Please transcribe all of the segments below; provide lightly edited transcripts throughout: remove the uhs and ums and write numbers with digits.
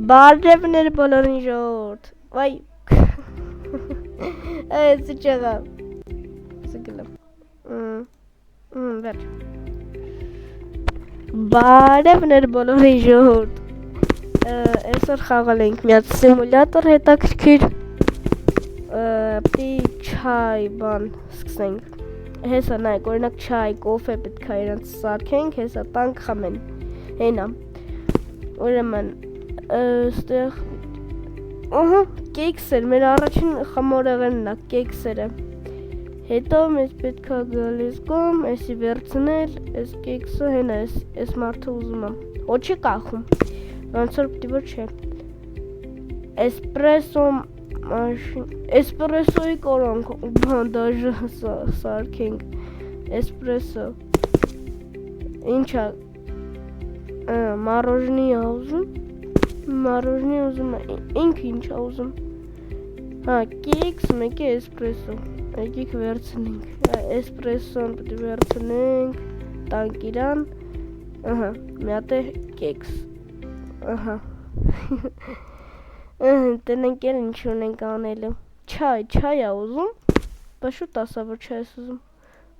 Բարևներ բոլորին ժողովուրդ։ Վայ։ Այս չեղա։ Սգլեմ։ Վերջ։ Բարևներ բոլորին ժողովուրդ։ Այսօր խաղալ ենք մի հատ սիմուլյատոր հետաքրքիր։ Պիտի չայ բան սկսենք։ Հեսա նայեք, օրինակ չայ, կոֆե պետք է իրանց սարքենք, հեսա տանք խմեն։ Հենա։ Ուրեմն ստեղ ահա կեքսեր, մեր առաջին խմորեղենն է կեքսերը։ Հետո մեզ պետք է գալիս կոմ, էսի վերցնել, այս կեքսը հենա, այս մարդը ուզում է։ Ոչ չի կախում։ Ոնց որ պիտի որ չէ։ Էսպրեսո մաշին, էսպրեսոյի կորանք, բան դաժե սարքենք։ Էսպրեսո։ Ինչա մառոժնի ուզում։ Մառոժնի ուզում է, ինքը ինչ է ուզում։ Հա, կեքս, մեկ է էսպրեսո։ Եկեք վերցնենք։ Էսպրեսոն պետք է վերցնենք, տանք իրան։ Ահա, մի հատ է կեքս։ Ահա։ Տնենք էլ ինչ ունենք անելու։ Չայ է ուզում։ Բա շուտ ասա, որ չայ ես ուզում։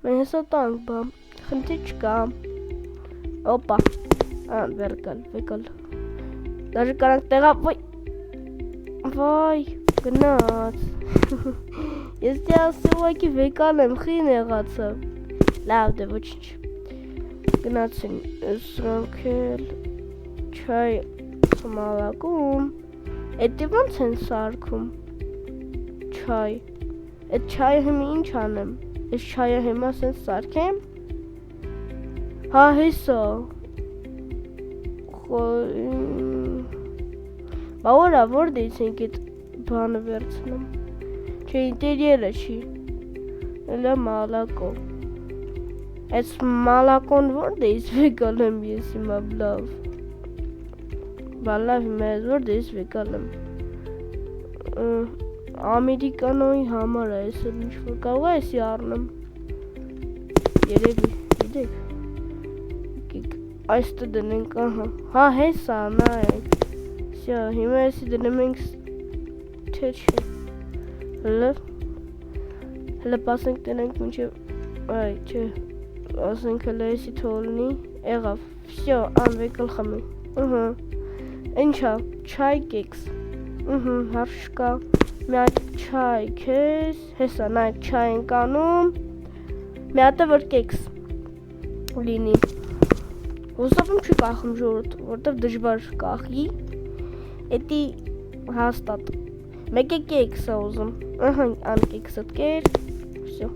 Մենք հեսա տանք, բա, խնդիր չկա։ Օպա։ Վեկալ։ Դաժե կարանք տեղա, վայ, գնաց։ Ես դե ասի ուղակի վեկալ եմ, խին եղացավ։ Լավ դե ոչինչ։ Գնացին, սրանք էլ, չայ սմալակում։ Էդի ոնց են սարքում։ Չայ։ Էդ չայը հիմի ինչ անեմ։ Ես չայը հիմա սենց սարքեմ։ Հա հեսա։ Բա որա որդից ենք էդ բանը վերցնում։ Չէ ինտերիերը չի։ Էլա մալակո։ Այս մալակոն որդից վեկալ եմ ես հիմա բլավ։ Բա լավ հիմա ես որդից վեկալ եմ։ Ամերիկանոյի համար է ես էլ ինչ-որ կարող է եսի առնեմ։ Երևի, գիտեք։ Այստը դնենք, ահա, հա հեսա, նայեք, սյա, հիմա եսի դնում ենք, չէ, հլը պասենք դնենք մինչև, այ, չէ, ասենք հլը եսի թոլնի, եղավ, սյա, անվեկլ խմի, ինչա, չայ կեքս, հարշ կա, մի հատ չայ կեզ, հեսա, նայեք, չայ ենք անում, մի հատը որ կեքս լինի, Ոստապում չի կախում ժորդ, որտև դժվար կախի, էտի հաստատ, մեկ է կեքս է ուզում, ան կեքսըտ կեր, վսյո,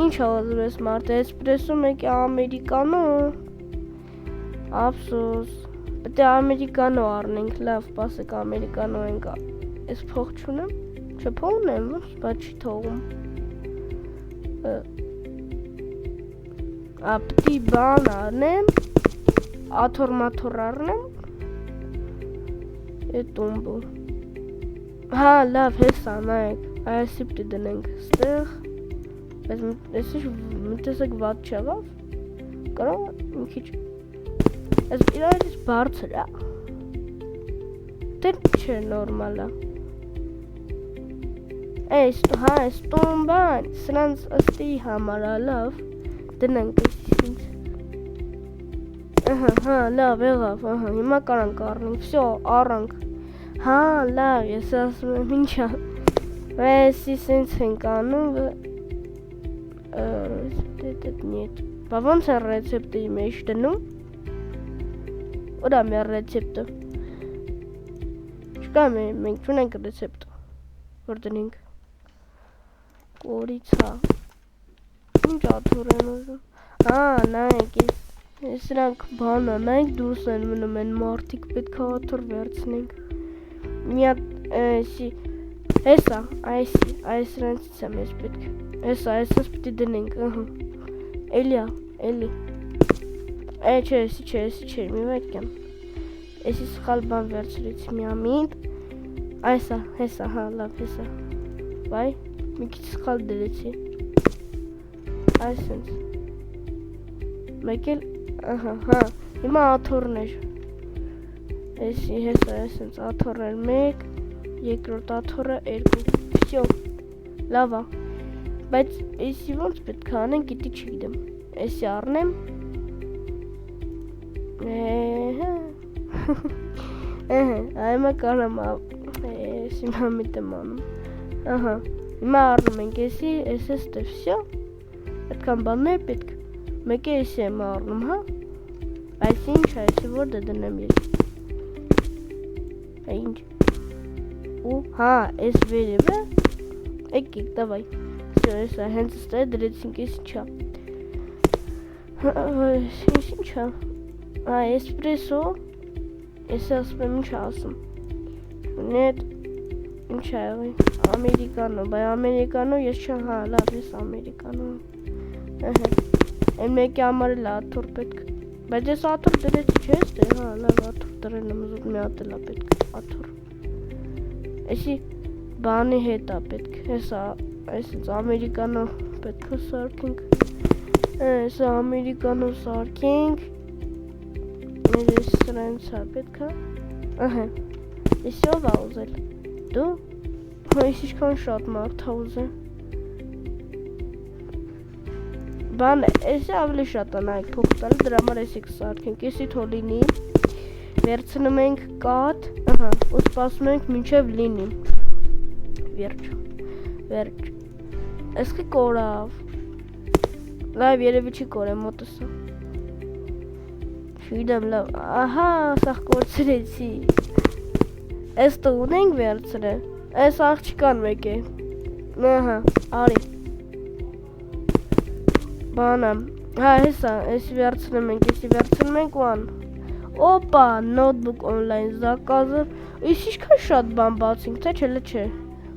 ինչ է ուզում ես մարդը, էսպրեսո մեկ է ամերիկանո, ապսոս, պետ է ամերիկանո առնենք, լավ պասեք ամերիկանո ենք, ես փող չունեմ, չէ փող ունեմ, բա չի թողում, պտի բան առնեմ, աթոր առնեմ, էտ ումբու, հա լավ հեսա նայեք, այսի պտի դնենք ստեղ, ես ինչ մտեսեք վատ չեղավ, կարող մի քիչ, ես իրարից բարձր է, դեր չէ նորմալ է, հա այս տումբան, սրանց ըստի համար է լավ, դնենք ես ինձ, հա, լավ, եղավ, հիմա կարանք առնենք, վսյո, առանք, հա, լավ, ես ասում եմ, ինչա, վեսի սենց ենք անում, բա ոնց է ռեցեպտը մեջ դնում, ուրա մի ռեցեպտը, չկա մենք չունենք ռեցեպտը, որ դնենք, կորիցա, ինչ աթոր են ուզում, հա, նայեք, ես սրանք բան անենք դուրս են մնում են մարդիկ պետք է աթոր վերցնենք, մի հատ էսի, հեսա, այս սրանցից եմ ես պետք, հեսա, այսս պիտի դնենք, էլի, չէ, էսի չէ, մի վայքյան, էսի սխալ բան վերցրեցի մի ամիտ, այսա, հեսա, հա, լավ, հեսա, վայ, մի քիչ սխալ դրեցի, այսենց, մեկ էլ, հա, հիմա աթորներ, Էսի հեսա էսենց աթորը 1, երկրորդ աթորը 2, վсё, լավ է, բայց էսի ոնց պետք է անենք, գիտի չգիտեմ, էսի առնեմ, այմա կարամ էսի մամիտ եմ անում, հիմա առնում ենք էսի, էսեստը վсё, այդքան բաններ պետք, մեկ է էսի եմ առնում, հա, այս ինչ է, էսի որ դե դնեմ ես, ինչ, ու, հա, էս վերևը, եկեք, դավայ, վсё, էսա, հենց ստա է դրեցինք, էս ինչա, էս ինչա, էսպրեսո, ես ասում եմ ինչ ասում, նետ, ինչ է եղի, ամերիկանո, բայ ամերիկանո, ես չեմ, հա, լավ, ես ամերիկանո, են մեկի համար էլ աթոր պետք, բայց ես աթոր դրեցի չես դե, հա, լավ, աթոր դրել եմ ուզում, մի հատ էլ է պետք, աթոր, էսի բանի հետ է պետք, հեսա, այսինց ամերիկանո պետք է սարքենք, հեսա ամերիկանո սարքենք, ես սրանց է պետք է, ես ով է ուզել, դու, ես ինչքան շատ մարդ է ուզել, բան, ես ավելի շատ է նայք փող տալի, դրա համար ես եք սարքենք, եսի թո լինի, վերցնում ենք կատ, ու սպասում ենք մինչև լինի, վերջ, եսկի կորավ, լավ երևի չի կորեմ մոտսը, Չգիտեմ լավ, ահա, սաղ կորցրեցի, ես տը ունենք վերցրել, ես աղջիկան մեկ է, ահա, արի, բանամ, հա, հեսա, եսի վերցնում ենք ու ան, օպա, նոթբուկ օնլայն զակազը, ես ինչքան շատ բան բացինք, թե չէ, լեչե,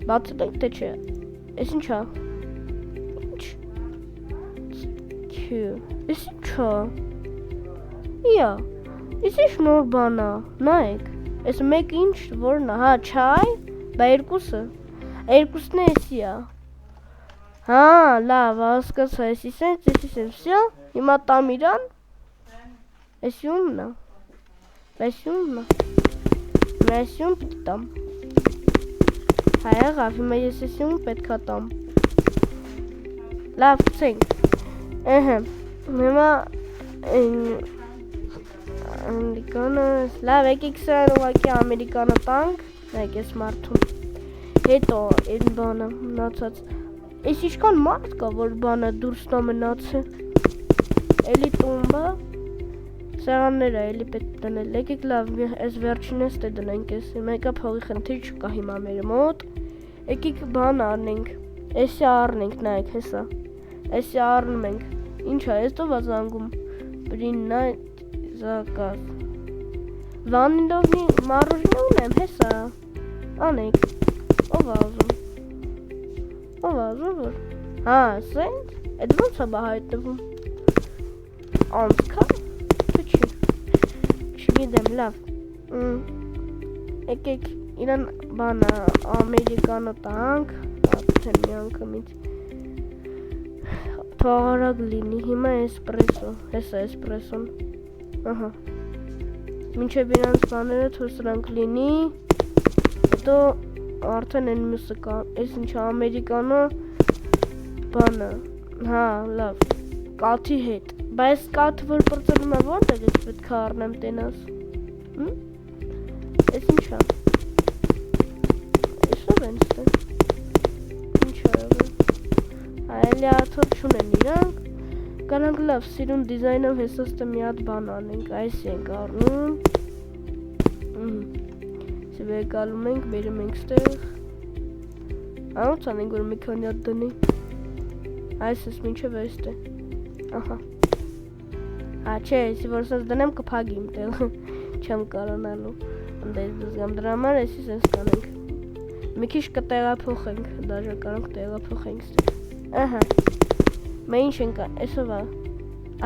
բացել ենք, թե չէ, ես ինչա, ես ինչա, Իա, ես ինչ նոր բանա, նայեք, ես մեկ ինչ որնա, հա, չայ, բա երկուսն է եսի ա, հա, լավ, ասկացա, եսի սենց, վսյա, հիմա տամ իրան, եսի ումնա, եսի ում պիտի տամ, հա եղավ, հիմա ես եսի ում պետքա տամ, լավ, ծենք, հիմա, ամերիկանը, լավ եկեք սրան ուղակի ամերիկանը տանք, նայք ես մարդում, հետո են բանը մնացած, ես ինչքան մարդ կա, որ բանը դուրսնա մնացը, էլի տումբա, սեղանները էլի պետք դնել, եկեք լավ, ես վերջին ես տե դնենք ես, մեկա փողի խնդիր չկա հիմա մեր մոտ, եկեք բան առնենք, եսի առնենք, նայք հեսա, եսի առնում ենք, ինչա, ես տով ազանգում, բրիննայ, Zakaz. Vanillovni marujne ունեմ, հեսա, անեք, ով ազում, որ, հա, սենց, էդ ոնց է բա հայտնվում, անցքա, թե չի, չգիտեմ, լավ, եկեք իրան բանա ամերիկանո տանք, արդեն մի անգամից, թողարակ լինի, հիմա էսպրեսո, հեսա էսպրեսոն, ահա, մինչև իրանց բաները թող սրանք լինի, հետո արդեն են մյուսը կա, ես ինչ ամերիկանո բանը, հա, լավ, կաթի հետ, բայց կաթը որ պրծնում է որտեղ ես պետք է առնեմ տենաս, ես ինչա, ես ով են ստե, ինչա եղել, այլի աթոր չունեն իրանք, Կանանք լավ, սիրուն դիզայնով հեսաստը մի հատ բան անենք, այս ենք առնում, վեկալում ենք, բերում ենք ստեղ, անոց անենք, որ մի քանի հատ դնի, այս ես մինչև էստ է, ահա, չէ, եսի որ սենց դնեմ կպագի իմ տեղ, չեմ կարանալու, ընդես դզգամ դրա համար եսի սենց կանենք, մի քիչ կտեղափոխենք, դաժա կարանք տեղափոխենք ստեղ, ահա, Մե ինչ ենք, էսով է,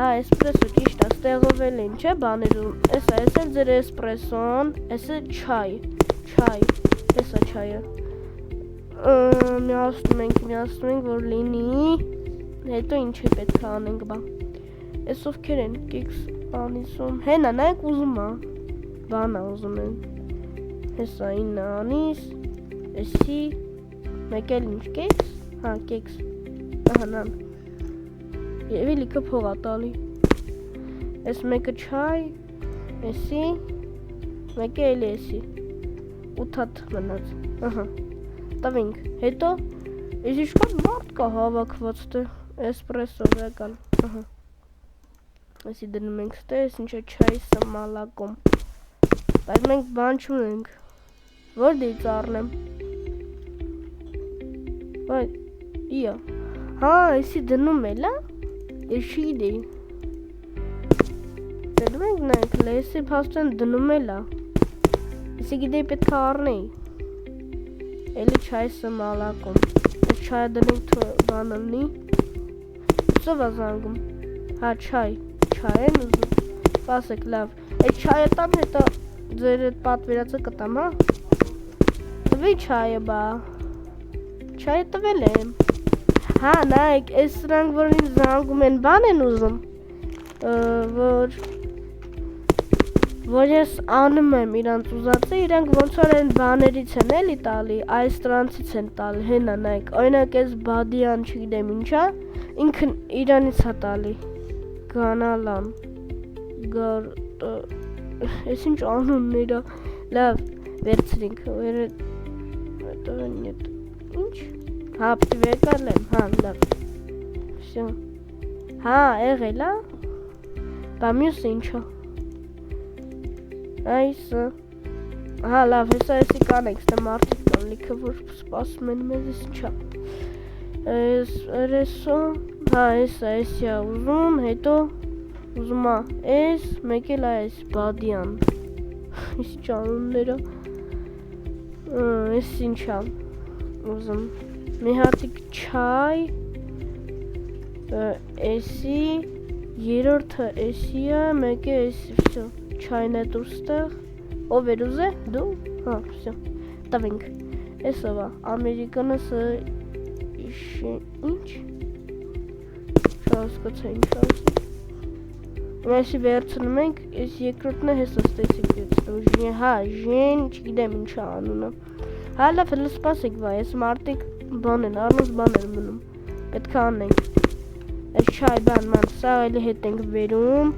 էսպրեսո ճիշտ է, ստեղով էլ են, չէ բաներում, էս էլ ձեր էսպրեսոն, էս է չայ, էս է չայը, միացնում ենք, որ լինի, հետո ինչ է պետք է անենք բա, էս ովքեր են, կիքս բանիսում, հենա, նայք ուզում է, բանա ուզում են։ Հեսա 9 անիս, էսի, մեկ էլ ինչ կեքս, հա կեքս, ահա նան, և իլիքը փող ա տալի, ես մեկը չայ, էսի, մեկը էլի էսի, 8 հատ մնաց, ահա, տվինք, հետո, ես իշկան մարդ կա հավակված թե, էսպրեսո վեկալ, ահա, էսի դնում ենք ստե, ես ինչ է չայ սմալակում, բայց մենք բան չունենք, որ դից առնեմ, բայց, իա, հա, էսի դնում էլ, ես չի գիտեի, դնում ենք նայք, լեսի պաստեն դնում էլ, էսի գիտեի պետք է առնեի, էլի չայ սմալակում, ես չայը դնենք բանըլնի, սով է զանգում, հա չայ են ուզում, պասեք լավ, այս չայը տամ հետո ձեր էդ պատվիրածը կտամ, հա, տվի չայը բա, չայը տվել եմ, հա նայք, այս սրանք որ ինձ զանգում են բան են ուզում, որ ես անում եմ իրանց ուզածը, իրանք ոնց որ են բաներից են էլի տալի, այս տրանցից են տալի, հենա նայք, օրինակ ես բադյան չգիտեմ ինչա, ինքն իրանից հա տալի, գանալան, ես ինչ անունն իրա, լավ, վերցրինք, ինչ, հա, պտի վեկալ եմ, հա, լավ, վսյո, հա, էղել, հա, բա մյուսը ինչա, այսը, հա, լավ, հեսա եսի կանենք, ստե մարդիկ կան լիքը, որ սպասում են մեզ, ես ինչա, էսո, հա, էսի ա ուզում, հետո, ուզում ա, էս, մեկ էլ այս, բադյան, ես ինչ անունները, ես ինչա, ուզում, մի հատիկ չայ, էսի, երորդը էսի ա, մեկ է էսի, վսյո, չայն է դուրստեղ, ով էր ուզե, դու, հա, վսյո, տվինք, էսով ա, ամերիկանըսը, ինչ, շասկացա ինչ ասի, Այսի վերցնում ենք, ես երկրորդն է հեսս տեսիք վերցնում, հա, ժեն, չգիտեմ ինչ անունը, հա, լավ, հլը սպասեք վա, ես մարդիկ բան են, առնոց բան են մնում, պետք է անենք, ես չայ բան ման, սա էլի հետ ենք վերում,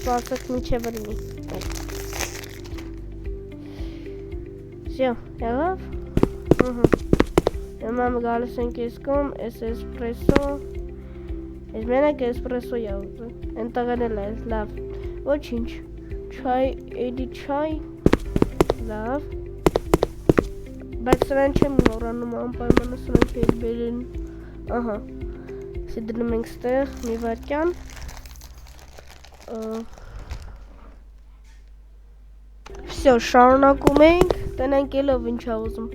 Սպասեք միջև լինի, Всё, եղավ, Հիմա գալիս ենք ես կոմ, ես էսպրեսո, ես մենակ էսպրեսո յա ուզում, ենտաղել էլ ես, լավ, ոչինչ, չայ, էլի չայ, լավ, բայց սրան չեմ նորանում անպայմանը սրանք էլ բերեն, ահա, սի դնում ենք ստեղ, մի վարկյան, Всё, շարունակում ենք, տնենք ելով ինչ ա ուզում,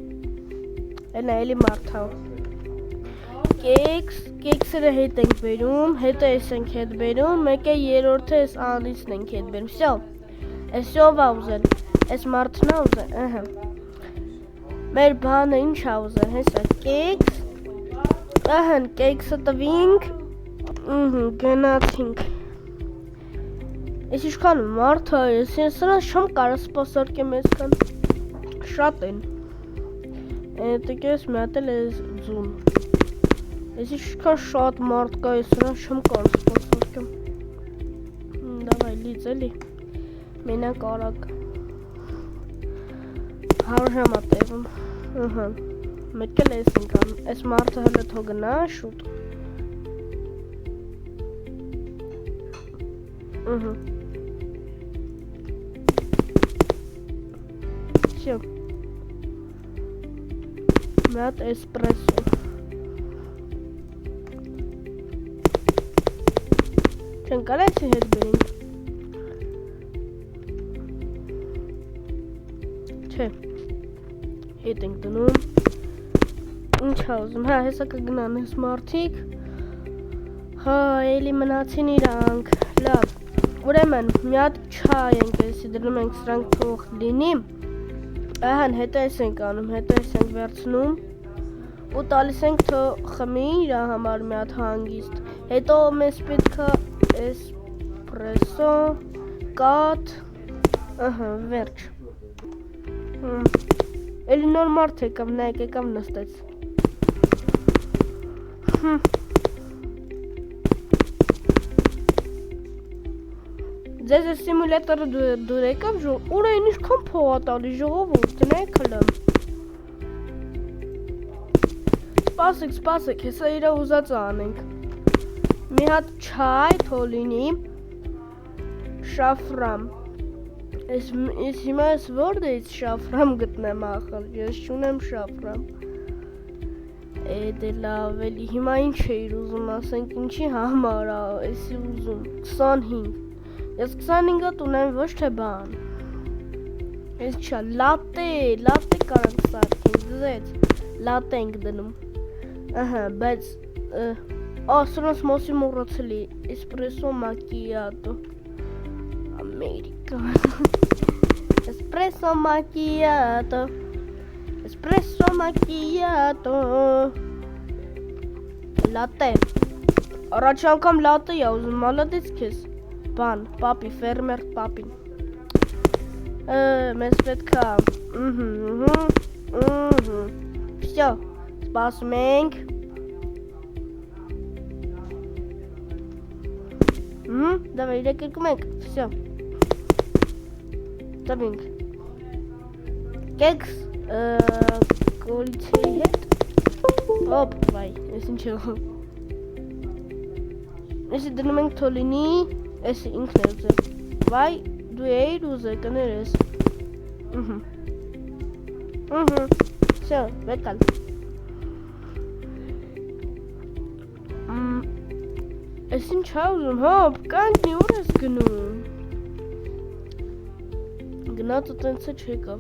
Էնա էլի մարդա, կեքսերը հետ ենք բերում, հետո ես ենք հետ բերում, մեկ է երորդը ես անիցն ենք հետ բերում, Всё, ես ով ա ուզել, ես մարդն ա ուզել, ըհը, մեր բանը ինչ ա ուզել, հեսա կեքս, ըհն կեքսը տվինք, գնացինք, Ես իշքան մարդ է, ես սրանց չեմ կարա սպասարկեմ եսքան, շատ են, Տեք ես միատել ես ձուն, ես իշքան շատ մարդ կա, ես սրանց չեմ կարա սպասարկեմ, Դավայ լիծ էլի, մենակ արակ, 100 ժամ ա տևում, մեկ էլ ես ենք անում, ես մարդը հլը թո գնա շուտ, Всё. Մատ էսպրեսո Չեն կարեցի հետ բերինք Չէ Հետ ենք դնում Ինչ ա ուզում Հա հեսա կգնան ես մարդիկ Հա էլի մնացին իրանք Լավ Ուրեմն մի հատ չայ ենք էսի դնում ենք սրանք թող լինի ահան հետո էս ենք անում հետո էս ենք վերցնում ու տալիս ենք թող խմի իր համար մի հատ հանգիստ հետո մեզ պետք է էսպրեսո կաթ ահա վերջ էլի նոր մարդ եկավ նայեք եկավ նստեց Ձեզ է սիմուլյատորը դուր եկավ ուր էին ինչքան փող ա տալի ժողովուրդ նայեք հլը Սպասեք հեսա իրա ուզածը անենք մի հատ չայ թող լինի շաֆրամ Ես հիմա ես որտեղից շաֆրամ գտնեմ ախր ես չունեմ շաֆրամ Դե լավ էլի հիմա ինչ էիր ուզում ասենք ինչի համար ա էսի ուզում 25 Ես 25-ը ունեմ ոչ թե բան Ես չա լատե կարանք սարքենք ձեզ լատե ենք դնում ահա բայց սրանց մասի մոռացել էսպրեսո մակիատո Ամերիկա Espresso macchiato Latte Առաջ անգամ լատե ա ուզում մալադից քեզ Բան, պապի, ֆերմեր պապին Մեզ պետք է Всё, սպասում ենք Давай, իրակերկում ենք, всё Տվինք Կեքս կոլիցեի հետ Ոպ, վայ, ես ինչ եմ Եսի դնում ենք թոլինի Էսի ինքն է ուզել Վայ, դու էիր ուզել կներես Всё, վեկալ Ես ինչ հա ուզում, հոպ, կանքնի ուր ես գնում Գնացը տենց է չեկավ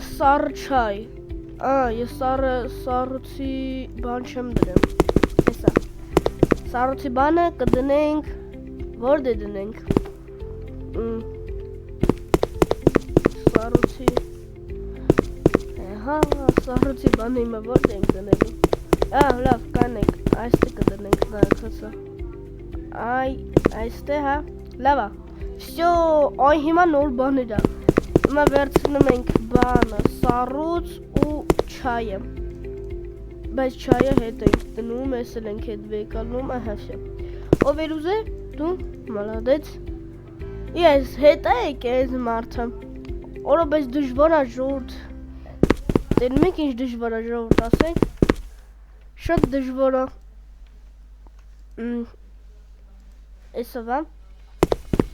Սառը չայ Ես սառուցի բան չեմ դրեմ Հեսա Սառուցի բանը կդնենք Որ դե դնենք Սառուցի Սառուցի բանը իմը որ դե ենք դնելու լավ կանենք Այստե կդնենք նայքոսը Այստե հա Լավա Всё, այ հիմա նոր բաներ ա Հիմա վերցնում ենք բանը Սառուց ու չայը Բայց չայը հետ ենք դնում Ես էլ ենք հետ վեկալնում Ահա всё Ով էր ուզե դու մալադեց Ես հետ եք ես մարդը Օրը բայց դժվար ա ժողովուրդ Տենում եք ինչ դժվար ա ժողովուրդ ասենք Շատ դժվար ա Էսովա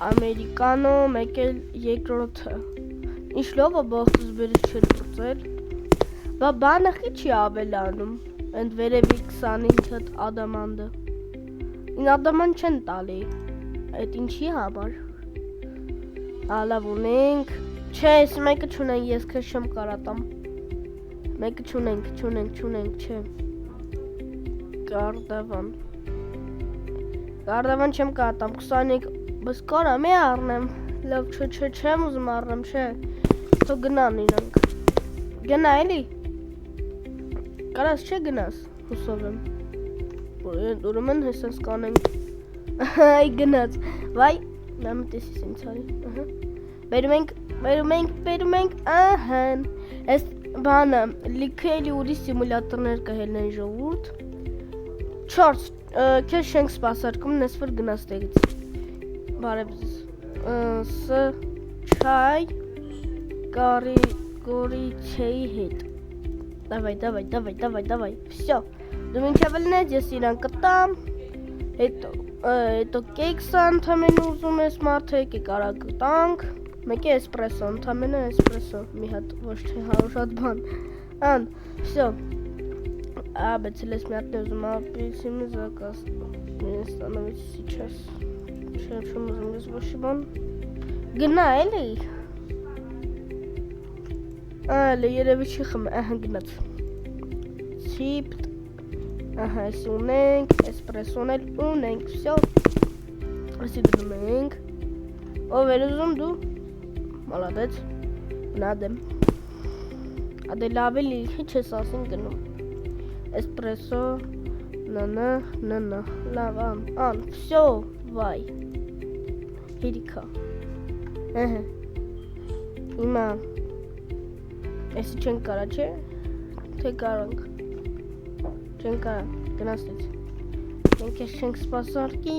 Ամերիկանո մեկ էլ երկրորդը Ինչ լով ա բախտս բերես չեր պրծել Բա բանը խի չի ավելանում Ընդ վերևի 25 հատ ադամանդը Ին ադաման չեն տալի Այդ ինչի համար Լավ ունենք Չէ, ես մեկը չունենք, ես քեզ չեմ կարատամ Մեկը չունենք, չէ Կարդավան չեմ կարատամ, 25 Բայց կարա մի առնեմ Լավ չեմ ուզում առնեմ, չէ Թո գնան իրանք Գնա էլի Կարաս չէ գնաս, հուսով եմ Ուրեմն հեսենց կանենք Այ գնաց Վայ, նամը տեսիս ինձ հարի Բերում ենք ահան Ես բանը լիքը էլի ուրի սիմուլյատորներ կհելնեն ժողուրդ 4 Քեզ չենք սպասարկում նես որ գնաս տեղից Բարև ձեզ Չայ Կորիցեի հետ Давай Всё Դու մինչև լնեց ես իրան կտամ Հետո կեքսը ընդամենը ուզում ես մարդը եկի կարա կտանք Մեկ է էսպրեսո ընդամենը էսպրեսո Մի հատ ոչ թե հարուշատ բան Всё Բայց մի հատ ուզում ապրիցիմը զակաս Ես становить сейчас Չեմ ուզում ես ոչի բան Գնա էլի Ալե երևի չի խմը ահա գնաց Սիպտ Ահա ես ունենք Էսպրեսոն էլ ունենք Всё Այսի դնում ենք։ Ով էր ուզում դու։ Մալադեց։ Նադեմ։ Ադե լավ էլի քիչ ես ասին գնում։ Էսպրեսո ննա լավ ան всё վայ հերիքա հիմա էսի չենք կարա չէ թե կարանք չենք կարա գնացից մենք ես չենք սպասարկի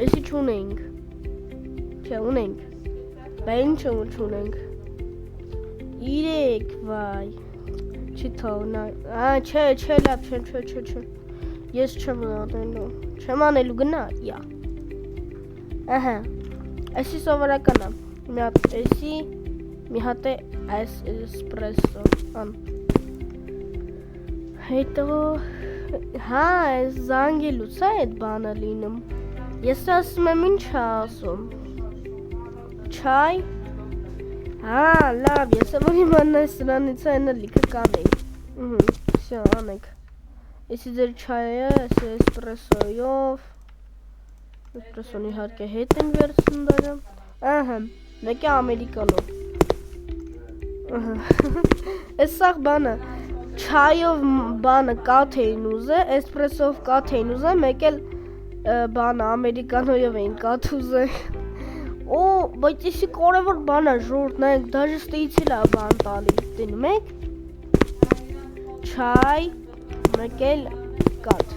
էսի չունենք չէ ունենք բա ինչ չունենք 3 վայ Չի թողնա, չէ, լավ, չէ, ես չեմ անելու, չեմ անելու գնա, յա, ահա, այսի սովորական եմ, մի հատ էսի, մի հատ է այս էսպրեսո, հետո, հա, այս զանգելուց է այդ բանը լինում, ես ասում եմ ինչ ասում, չայ, Հա, լավ, ես որ իմանա սրանից այնը լիքը կանեի Всё, անենք Էսի ձեր չայը, էսի էսպրեսոյով Էսպրեսոն իհարկե հետ են վերցնում դարը Ահա, մեկ է ամերիկանով Էս սաղ բանը, չայով բանը կաթ էին ուզե, էսպրեսով կաթ էին ուզե, մեկ էլ բանը ամերիկանոյով էին կաթ ուզե Օ, բայց եսի կարևոր բան է ժորդ, նայեք, դաժե ստեից էլ է բան տալի, տենում եք Չայ, մեկ էլ կաթ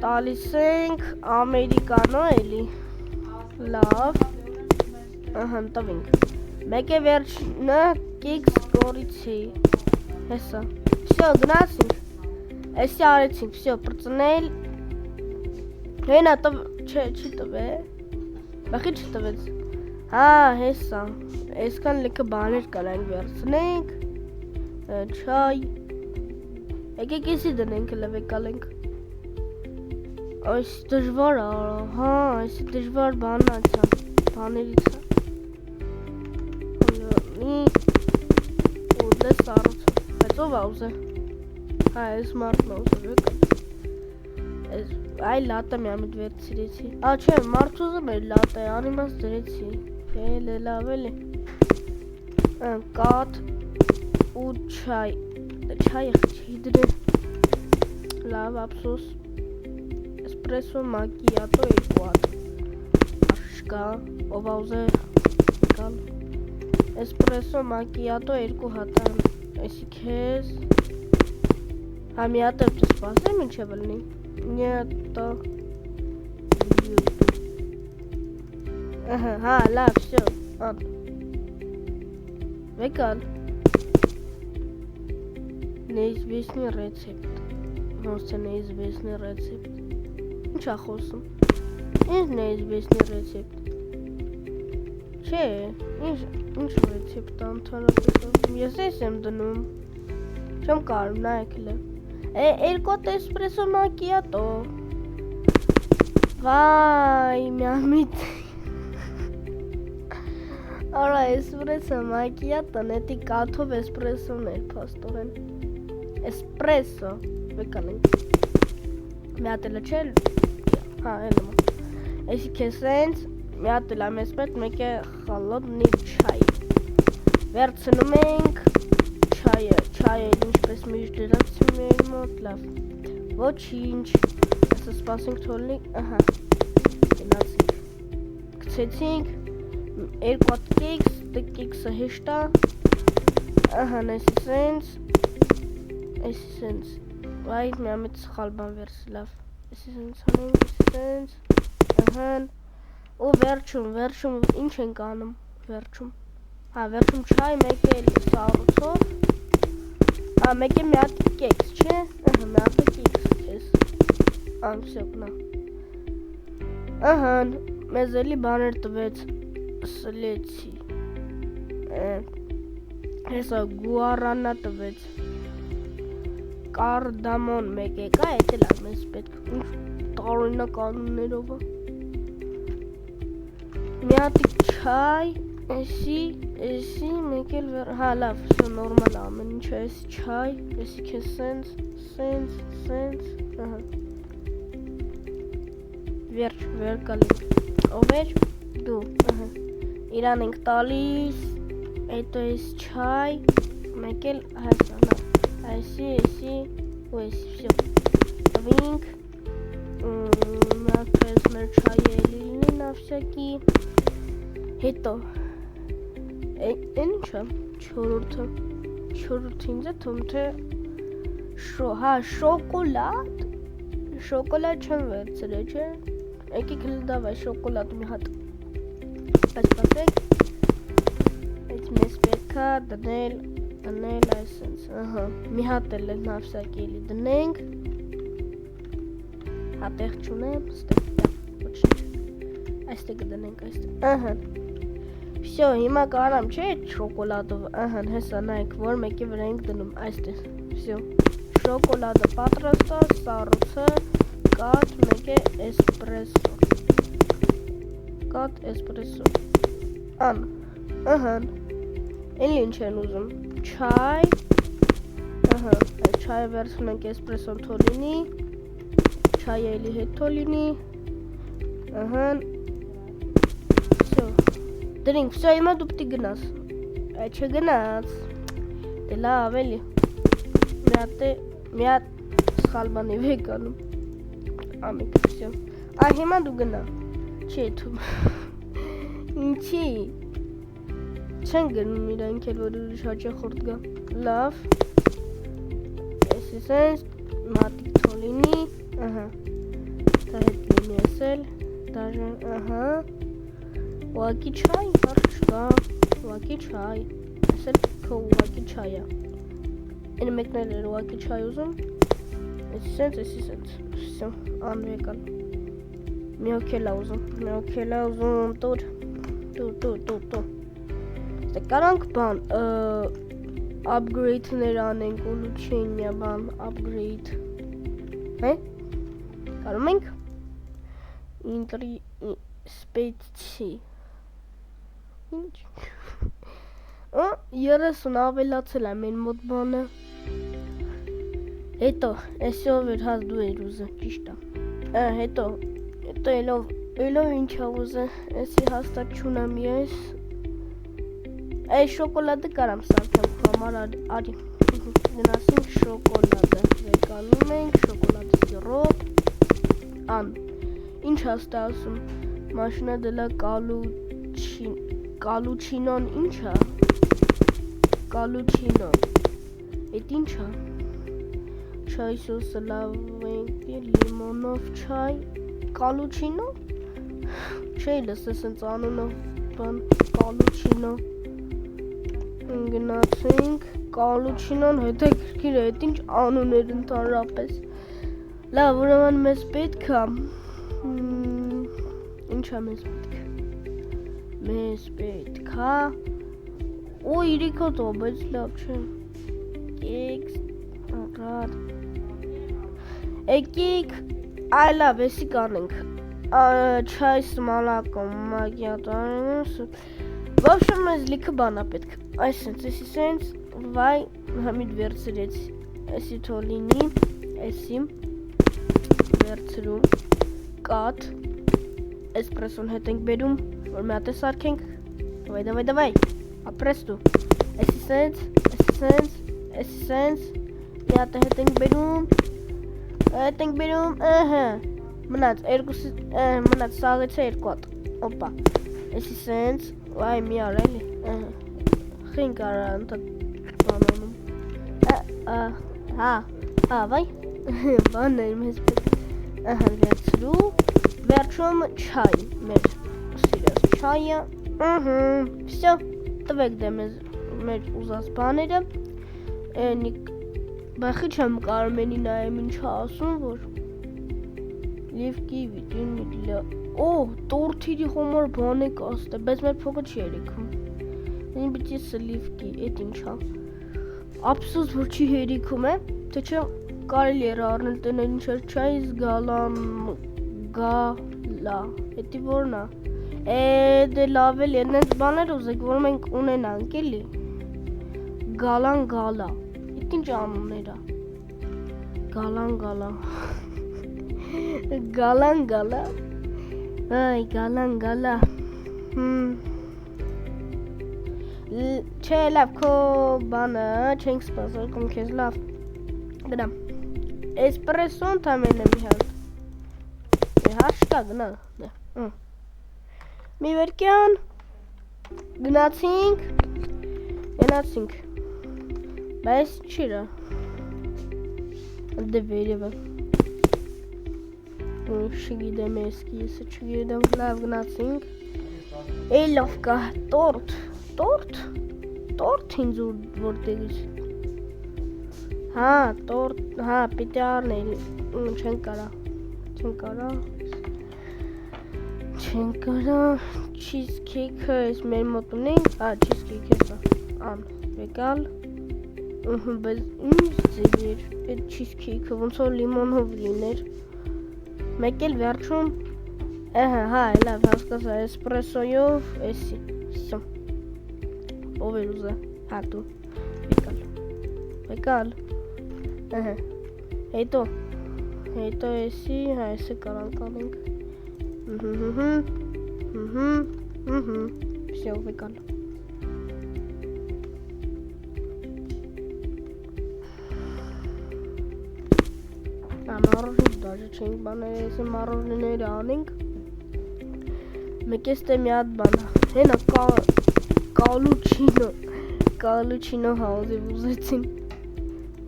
Տալիս ենք ամերիկանո էլի Լավ Ահան տվինք Մեկ է վերջնը կիքս կորիցի Հեսա Всё, գնացինք Էսի արեցինք, всё, պրծնել Հենա տվ, չի տվե Բախի չտվեց, հա, հեսա, այսքան լիքը բաներ կանանք վերցնենք, չայ, եկեք եսի դնենք լվեկալ ենք, այս դժվար արա, հա, այսի դժվար բանն ացա, բաներից է, ու դես առոց, բայց ով աուզ է, հա, այս մարդն աուզ է վեկալ, Այ լատը միամիտ վերցրեցի չէ, մարդուզում էր լատը, անիմաց դրեցի Էլե, լավ էլի Կաթ ու չայ Չայը չի դրել Լավ, ապսոս Էսպրեսո մակիատո 2 հատ Աշկա, ով աուզ է Կալ Էսպրեսո մակիատո 2 հատ Էսի քեզ Հա մի հատ եմ չսպասեմ ինչ է բլնի Нет, Ага, лав, все. Веган. Неизвестный рецепт. Просто неизвестный рецепт. Ничего хосом. Неизвестный рецепт. Че? Ինչ ռեցեպտ անթարապետով։ Ես ես եմ դնում։ Չեմ կարում նայեկել։ Երկու էսպրեսո մակիատո։ Վայ, միամիտ։ Արա էսպրեսո մակիատոն էտի կաթով էսպրեսոն էր փաստորեն։ Էսպրեսո, վեկանենք։ Մի հատ էլ չէ։ Հա, էլը։ Էսի քեսենց մի հատ էլ եմ էսպետ, մեկ է խալոտնի չայ։ Վերցնում ենք չայը ինչպես միշտ դրացում մեր մոտ, լավ։ Ոչինչ։ Այսը սպասենք թողնի, ահա։ Գնացինք։ Գցեցինք 2 հատ կեքս, դե կեքսը հեշտ է։ Ահա, էսի սենց։ Վայ, միամիտ սխալ բան վերցի, լավ։ Էսի սենց անենք, էսի սենց։ Ահան։ Ու վերջում, ինչ ենք անում, վերջում, հա, վերջում չայ, մեկ է սառուցով, հա, մեկ է մի հատ կեքս, չէ, ահա, մի հատ կեքս կես, ամսյոկնա, ահան, մեզ էլի բաներ տվեց, սլեցի, հեսա գուարանա տվեց, կարդամոն մեկ եկա, էտ էլ ամ ես պետք, ինչ տարօրինակ կանուններով է, մի հատիկ չայ, էսի, մեկ էլ վեր, հա լավ, սո նորմալ ամեն ինչ է, էսի չայ, էսի քեզ սենց, ահա, վերջ վեր գալինք ով էր դու իրան ենք տալիս հետո էս չայ մեկ էլ հասանա այսի ու էսի всё տվինք մատպես մեր չայը էլի լինի նավսյակի հետո ինչա չորրորդը ինձ է թվում թե շոկոլադ չեմ վերցրել չէ եկեք լդավայ շոկոլադ մի հատ սպասեք այդ մեզ պետք է դնել այսենց մի հատ էլ նավսյակի էլի դնենք հատեղ չունեմ այստեղ կդնենք այստեղ Всё, հիմա կարամ չէ այդ շոկոլադով հեսա նայեք որ մեկի վրա ենք դնում այստեղ Всё շոկոլադը պատրաստ է սառուցը կաթ մեկ է էսպրեսո էլի ինչ են ուզում չայ այդ չայը վերցնենք էսպրեսոն թոլինի չայը էլի հետ թոլինի Դրինք, всё, հիմա դու պիտի գնաս Այդ չգնաց Դե լավ էլի Մի հատ սխալ բանի վեկանում Ամիք, всё հիմա դու գնա Չի էթում Ինչի Չեն գնում իրանք էլ որ ուրիշ հաճախորդ գա Լավ Էսի սենց Մատիկ թոլինի Դա հետ լինի էսել Դաժան, Ուղակի չայ, հարկ չկա, ուղակի չայ, ես էլ քո ուղակի չայ է, են մեկնել էր ուղակի չայ ուզում, էսի սենց, всё, անվեկալ, մի հոգել է ուզում, տուր, Ստե կարանք բան, upgrade-ներ անենք, ուլուչենյա բան, upgrade, կարում ենք, ինտրի, սպեցի, Ինչ 30 ավելացել եմ այն մոտ բանը Հետո էսի ով էր հաց դու էր ուզը ճիշտ է Հետո Էլով ինչ է ուզը Էսի հաստատ չունեմ ես Այս շոկոլադը կարամ սարքեմ քո համար արի Գնացինք շոկոլադը Վեկանում ենք շոկոլադը սիրոպ Ինչ հաստա ասում Մաշինա դելա Կալուչինոն ինչ է Կալուչինո Էդ ինչ է Չայ սոսը լավ ենք լիմոնով չայ Կալուչինո Չէի լսես ընց անունով բան Կալուչինո Գնացինք Կալուչինոն հետը գրքիր է Էդ ինչ անուն էր ընդհանրապես Լավ ուրեմն մեզ պետք է Ինչ է մեզ պետք Մեզ պետք է Ու իրիքոտ ո, բայց լավ չէ Կեքս Աղար Եկիք Այ լավ, էսի կանենք Չայ սմալակո մագյատանս Վավշը մեզ լիքը բանա պետք Այսենց, էսի սենց Վայ, համիդ վերցրեց Էսի թոլինի Էսի Վերցրում Կատ Էսպրեսոն հետ ենք բերում Որ մի հատ է սարքենք Դավայ Ապրես դու Էսի սենց Մի հատ է հետ ենք բերում Մնաց սաղեցը երկու հատ Օպա Էսի սենց Վայ մի արա էլի Խինք արա ընտատ բանանում Վայ Բանն էր մեզ պետք Վերցրու Վերջում չայ մեր սիրած չայը Всё տվեք դե մեր ուզած բաները Բախի չեմ կարմենի նայեմ ինչ ասում որ Լիվկի վիտին միլա տորթիրի խոմար բան է կաստը Բայց մեր փողը չի երիքում Ինձ բիցի սլիվկի էդ ինչա Ապսուս որ չի երիքում է Թե չէ կարելի էր առնել տենել ինչ էր չայից Գալա Էդի որն է Դե լավ էլի Էնենց բաներ ուզեք որ մենք ունենանք էլի Գալան գալա Էդ ինչ անուններ է Գալան գալա Այ գալա Չէ լավ քո բանը չենք սպասել կամ քեզ լավ գնամ էսպրեսոն թամենը մի հատ հաշկա գնա մի վերքյան գնացինք բայց չիրա դե վերևը չգիտեմ էսկի եսը չգիտեմ լավ գնացինք էй լավ կա տորտ ինձ որտեղից հա պիտի առնել չեն կարա cheesecake-ը ես մեր մոտ ունենք cheesecake-ը սա եկալ բայց ինչ ձև էր այդ cheesecake-ը ոնց որ լիմոնով լիներ մեկ էլ վերջում հա լավ հասկացա էսպրեսոյով էսի всё ով էր ուզա հա դու եկալ հետո էսի հա էսը կարանք անենք всё եկալ Մառոժին դաժե չենք բաները էսի մառոժիները անենք մեկ էստե մի հատ բան հենա կալուչինո հաուզի ուզեցին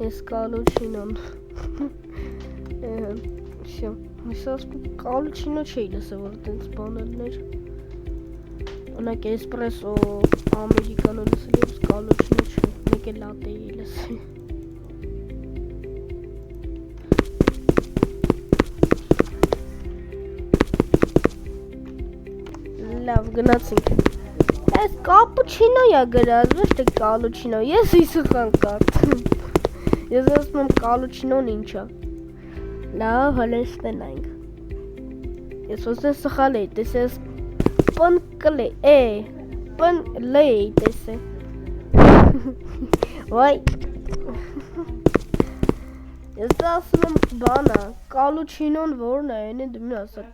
ես կալուչինոն всё Միսած կալուչինո չէի լսել որ տենց բաներներ Օրինակ էսպրեսո ամերիկանո լսել ես կալուչինո չէ մեկ էլ լատե էի լսել Լավ գնացինք Այս կապուչինոյա գրած ոչ թե կալուչինո ես իսխան կարդ Ես ասում եմ կալուչինոն ինչա Լավ հալես տնայինք Ես ոսեն սխալ էի տեսես պնկլե էի տեսե Վայ Ես ասում եմ բանա կալուչինոն որն է ենի դմի ասա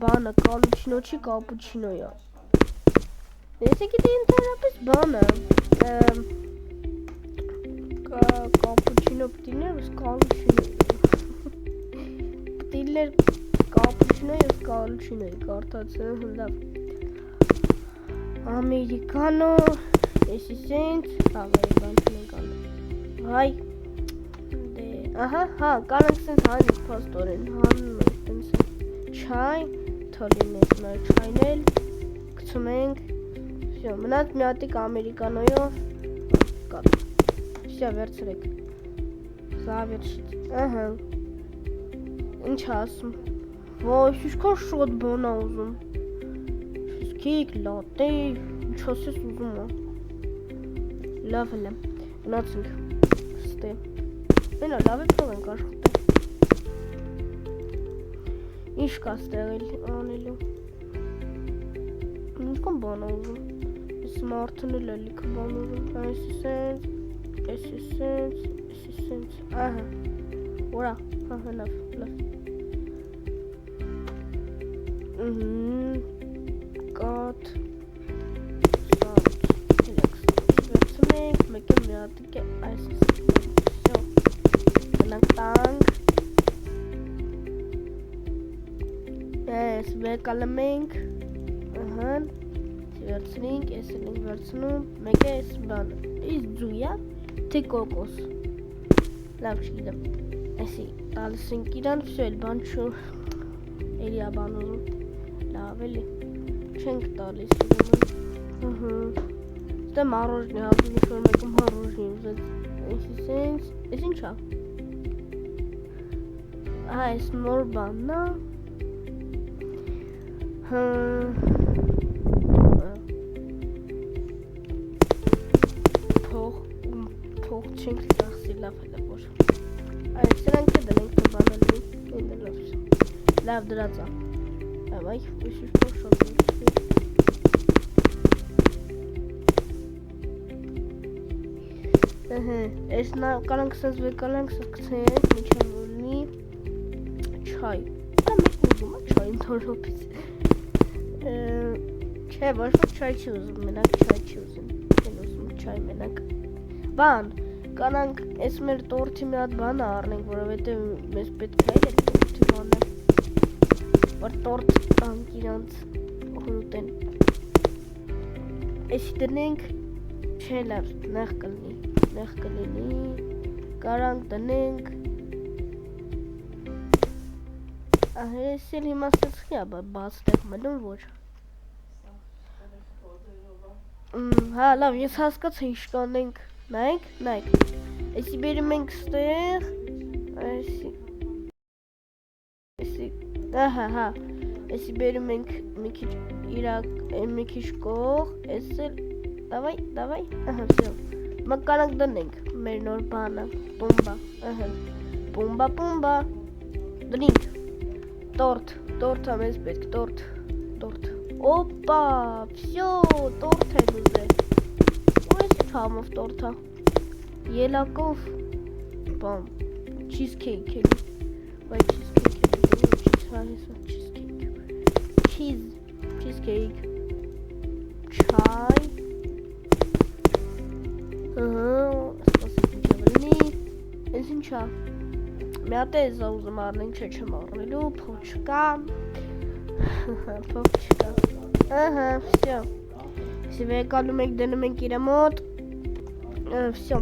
բանը կալուչինո չի կապուչինոյա Ես եկիտի ինտերապես բանը կապուչինո պտիներ ես կալուչինո Պտիներ կապուչինո ես կալուչինո կարդաց լավ Ամերիկանո Էսի սենց հավերի բան չնենք անում Հայ Ահա հա կարանք սենց հանենք պաստորեն հանում ենք տենց Չայ թոլինես մեր չայնել Կցում ենք Всё, մնաց մի հատիկ ամերիկանոյով Կատ Всё, վերցրեք Զավերջից Ահա Ինչ ասում Ոյ, շիշքան շոտ բոնա ուզում Շիսքիկ, լատե Ինչ ասես ուզում Լավ էլ եմ Գնացինք Ստե Մենա լավ է պրով ենք աշխատել Ինչ կա ստեղել անելու Ինչքան բան ուզում Ես մարդն էլ լիքը բան ուզում Այսի սենց Ահա Ուրա Ահա լավ Կատ Սատ Հելեքս Վերցում ենք մեկ եմ մի հատիկ է այս Всё Գնանք տանք Ես վեկալում ենք Ահա Վերցնենք, ես էլ ենք վերցնում Մեկ է ես բան Իս ձույա Թե կոկոս Լավ չգիտեմ Էսի տալիս ենք իրան Всё էլ բան չու Էլիա բան ուզում Լավ էլի Չենք տալիս իրան Ստե մարոժնի հազում ինչ-որ մեկում հարոժնի ուզեց Էսի սենց Ես ինչա Հա ես նոր բանն է Փող չենք ծախսի լավ հելը որ Այս սրանք է դնենք տբանալի Լավ դրածա Այ իշուր փող շոտ Ես նա կարանք սենց վեկալանք սրկցենք միջան որնի Չայ Դա մեկ ուզում է չայն թորոպից Չէ, ոչ ոք չայ չի ուզում, մենակ չայ չի ուզում, չեն ուզում չայ մենակ։ Բան, կանանք այս մեր տորթի մի հատ բանը առնենք, որովհետև մեզ պետք է այդ տորթի բանը, որ տորթ տանք իրանց հրուտեն։ Էսի դնենք, չէ լավ, նեղ կլինի, կարանք դնենք, ես էլ հիմա ստեղծքի բաց տեղ մնում ոչ։ Հա, լավ, ես հասկացա ինչ կանենք, նայք, էսի բերում ենք ստեղ, հա, էսի բերում ենք մի քիչ կող, ես էլ, դավայ, всё, մկանանք դնենք մեր նոր բանը, պումբա, դնինք, տորթ ամես պետք, տորթ, օպա, всё, տորթ են ուզել, ու էսի թամով տորթա, ելակով, բամ, cheesecake էլի, վայ cheesecake, չայ, սպասեք ինչ վլնի, ես ինչա, մի հատ է զա ուզում առնենք, չէ չեմ առնելու, փող չկա, всё, если վեկանում եք դնում ենք իրա մոտ, всё,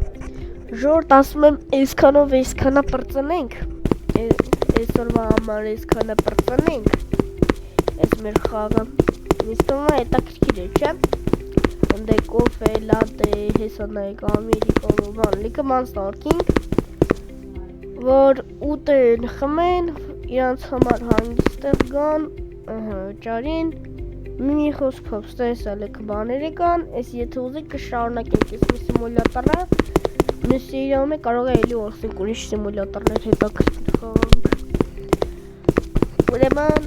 ժորդ ասում եմ այսքանա պրծնենք, այսօրվա համար այսքանա պրծնենք, այս մեր խաղը, ինձ թվում է հետաքրքիր է, չէ, ընդ է կոֆե, լատե, հեսա նայեք ամերիկան ու բան, լիքը ման ստարկինք, որ ուտեն խմեն, իրանց համար հանգստեղ գան, ճարին, մի խոսքով ստեսալ եք բաները կան, ես եթե ուզեք կշարունակենք ես մի սիմուլյատորա, մյուս սերիայում է կարող է էլի օրսենք ուրիշ սիմուլյատորներ հետաքրքիր խաղանք, ուրեմն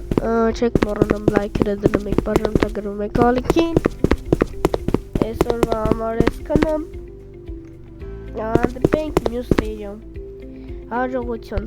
չեք մոռանում լայքերը դնում եք, բաժանորդագրում եք ալիքին, այսօրվա համար այսքանը, դեպենք մյուս սերիայում, հաջողություն։